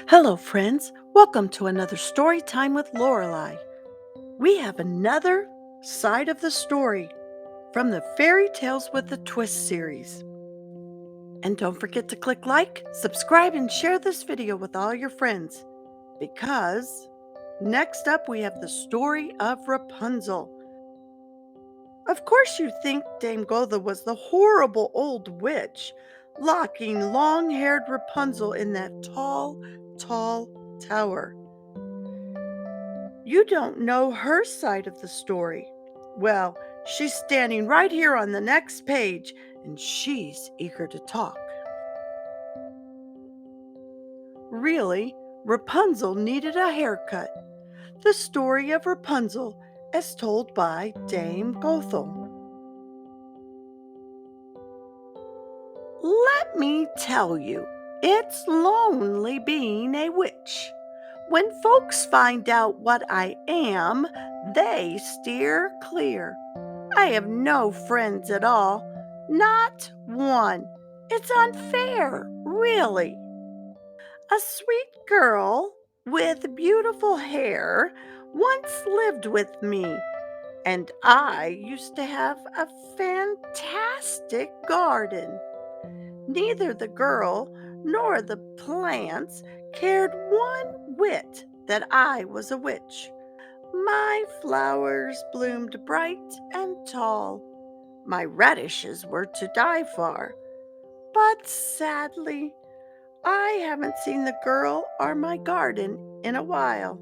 Hello, friends. Welcome to another story time with Lorelei. We have another side of the story from the Fairy Tales with a Twist series. And don't forget to click like, subscribe, and share this video with all your friends because next up we have the story of Rapunzel. Of course, you think Dame Gothel was the horrible old witch, locking long haired Rapunzel in that tall, tall tower. You don't know her side of the story. Well, she's standing right here on the next page, and she's eager to talk. Really, Rapunzel needed a haircut. The story of Rapunzel, as told by Dame Gothel. Let me tell you, it's lonely being a witch. When folks find out what I am, they steer clear. I have no friends at all, not one. It's unfair, really. A sweet girl with beautiful hair once lived with me, and I used to have a fantastic garden. Neither the girl nor the plants cared one whit that I was a witch. My flowers bloomed bright and tall. My radishes were to die for. But sadly, I haven't seen the girl or my garden in a while.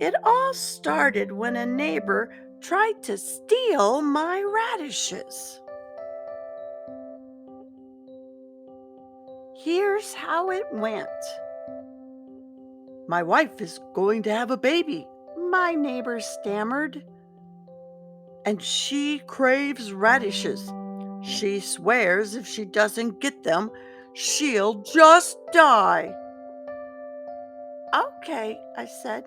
It all started when a neighbor tried to steal my radishes. Here's how it went. My wife is going to have a baby, my neighbor stammered, and she craves radishes. She swears if she doesn't get them, she'll just die. Okay, I said,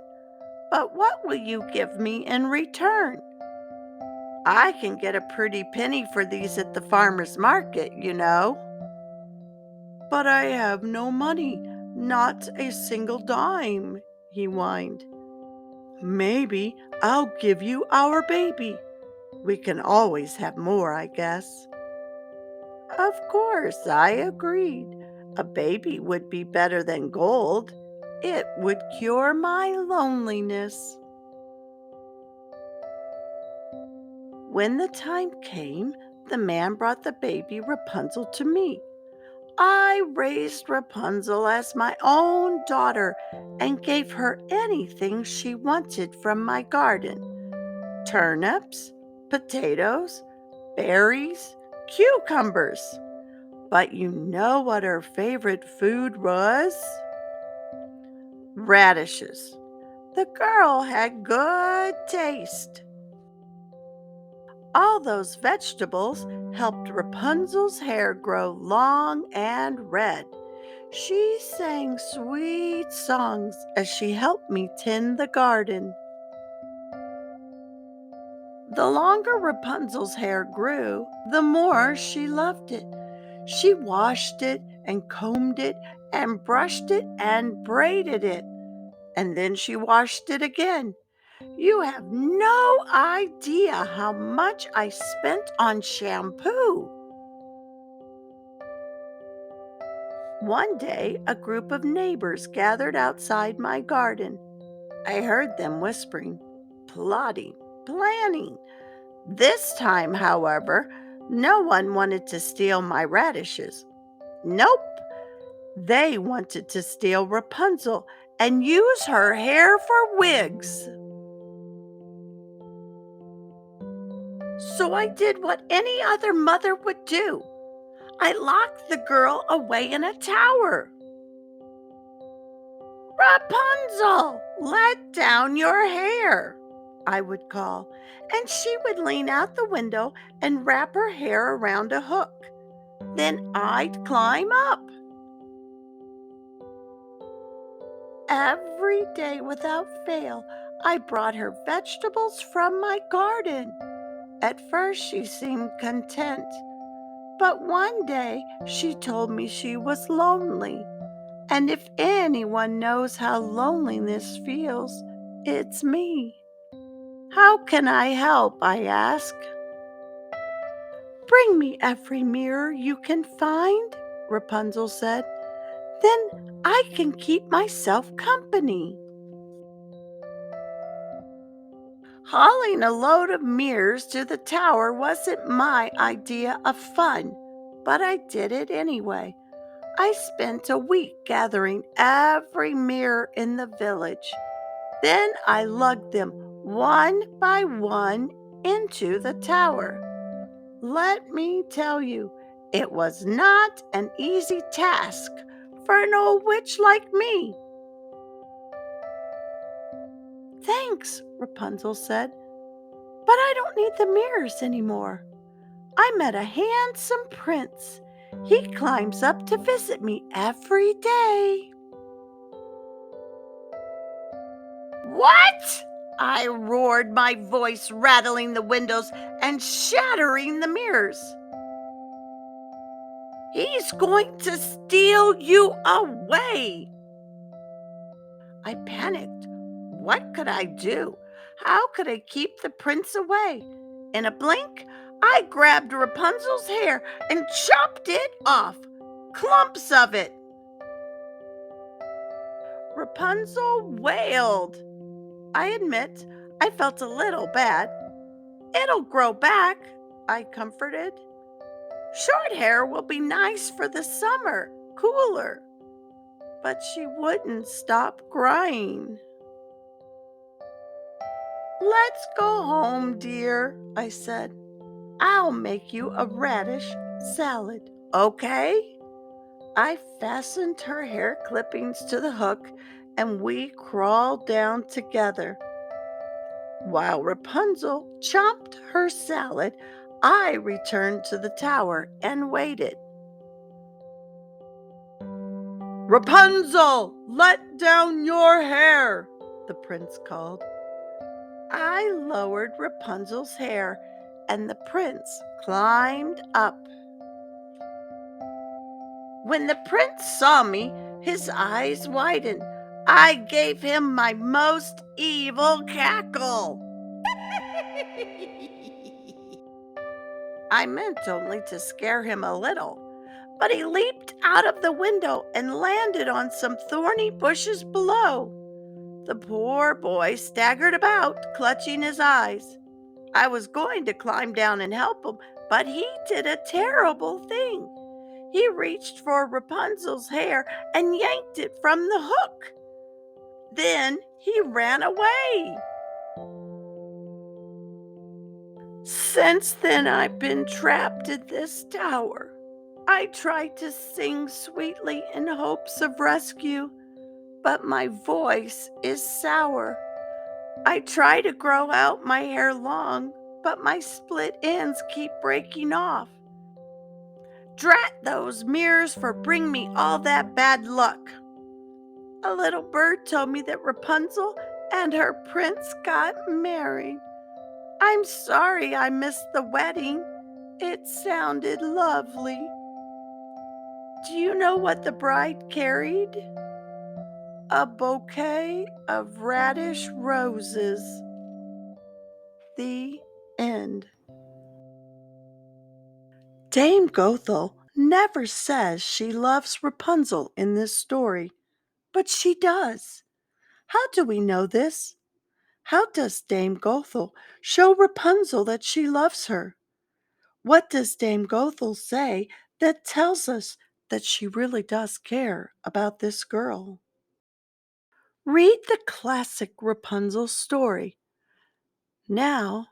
but what will you give me in return? I can get a pretty penny for these at the farmer's market, you know. But I have no money, not a single dime, he whined. Maybe I'll give you our baby. We can always have more, I guess. Of course, I agreed. A baby would be better than gold. It would cure my loneliness. When the time came, the man brought the baby Rapunzel to me. I raised Rapunzel as my own daughter and gave her anything she wanted from my garden: turnips, potatoes, berries, cucumbers. But you know what her favorite food was? Radishes. The girl had good taste. All those vegetables helped Rapunzel's hair grow long and red. She sang sweet songs as she helped me tend the garden. The longer Rapunzel's hair grew, the more she loved it. She washed it and combed it and brushed it and braided it. And then she washed it again. You have no idea how much I spent on shampoo. One day, a group of neighbors gathered outside my garden. I heard them whispering, plotting, planning. This time, however, no one wanted to steal my radishes. Nope, they wanted to steal Rapunzel and use her hair for wigs. So I did what any other mother would do. I locked the girl away in a tower. Rapunzel, let down your hair, I would call, and she would lean out the window and wrap her hair around a hook. Then I'd climb up. Every day without fail, I brought her vegetables from my garden. At first, she seemed content, but one day she told me she was lonely. And if anyone knows how loneliness feels, it's me. How can I help? I ask. Bring me every mirror you can find, Rapunzel said. Then I can keep myself company. Hauling a load of mirrors to the tower wasn't my idea of fun, but I did it anyway. I spent a week gathering every mirror in the village. Then I lugged them one by one into the tower. Let me tell you, it was not an easy task for an old witch like me. Thanks, Rapunzel said, but I don't need the mirrors anymore. I met a handsome prince. He climbs up to visit me every day. What? I roared, my voice rattling the windows and shattering the mirrors. He's going to steal you away. I panicked. What could I do? How could I keep the prince away? In a blink, I grabbed Rapunzel's hair and chopped it off. Clumps of it. Rapunzel wailed. I admit, I felt a little bad. It'll grow back, I comforted. Short hair will be nice for the summer, cooler. But she wouldn't stop crying. Let's go home, dear, I said. I'll make you a radish salad, okay? I fastened her hair clippings to the hook and we crawled down together. While Rapunzel chomped her salad, I returned to the tower and waited. Rapunzel, let down your hair, the prince called. I lowered Rapunzel's hair, and the prince climbed up. When the prince saw me, his eyes widened. I gave him my most evil cackle. I meant only to scare him a little, but he leaped out of the window and landed on some thorny bushes below. The poor boy staggered about, clutching his eyes. I was going to climb down and help him, but he did a terrible thing. He reached for Rapunzel's hair and yanked it from the hook. Then he ran away. Since then, I've been trapped in this tower. I tried to sing sweetly in hopes of rescue, but my voice is sour. I try to grow out my hair long, but my split ends keep breaking off. Drat those mirrors for bring me all that bad luck. A little bird told me that Rapunzel and her prince got married. I'm sorry I missed the wedding. It sounded lovely. Do you know what the bride carried? A bouquet of radish roses. The end. Dame Gothel never says she loves Rapunzel in this story, but she does. How do we know this? How does Dame Gothel show Rapunzel that she loves her? What does Dame Gothel say that tells us that she really does care about this girl? Read the classic Rapunzel story. Now,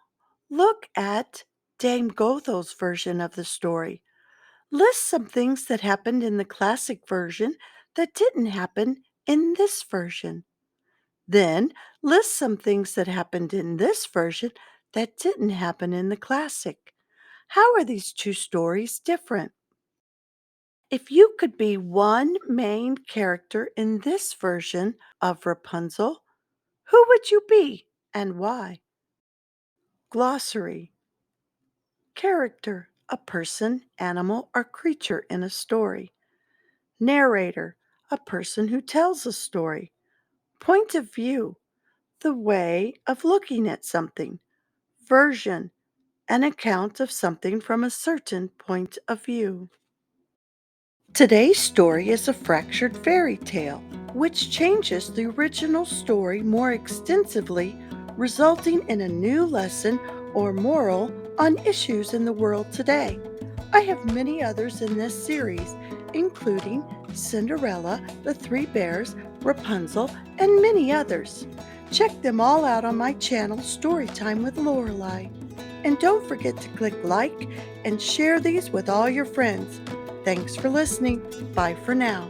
look at Dame Gothel's version of the story. List some things that happened in the classic version that didn't happen in this version. Then list some things that happened in this version that didn't happen in the classic. How are these two stories different? If you could be one main character in this version of Rapunzel, who would you be and why? Glossary. Character, a person, animal, or creature in a story. Narrator, a person who tells a story. Point of view, the way of looking at something. Version, an account of something from a certain point of view. Today's story is a fractured fairy tale, which changes the original story more extensively, resulting in a new lesson or moral on issues in the world today. I have many others in this series, including Cinderella, The Three Bears, Rapunzel, and many others. Check them all out on my channel, Storytime with Lorelei. And don't forget to click like and share these with all your friends. Thanks for listening. Bye for now.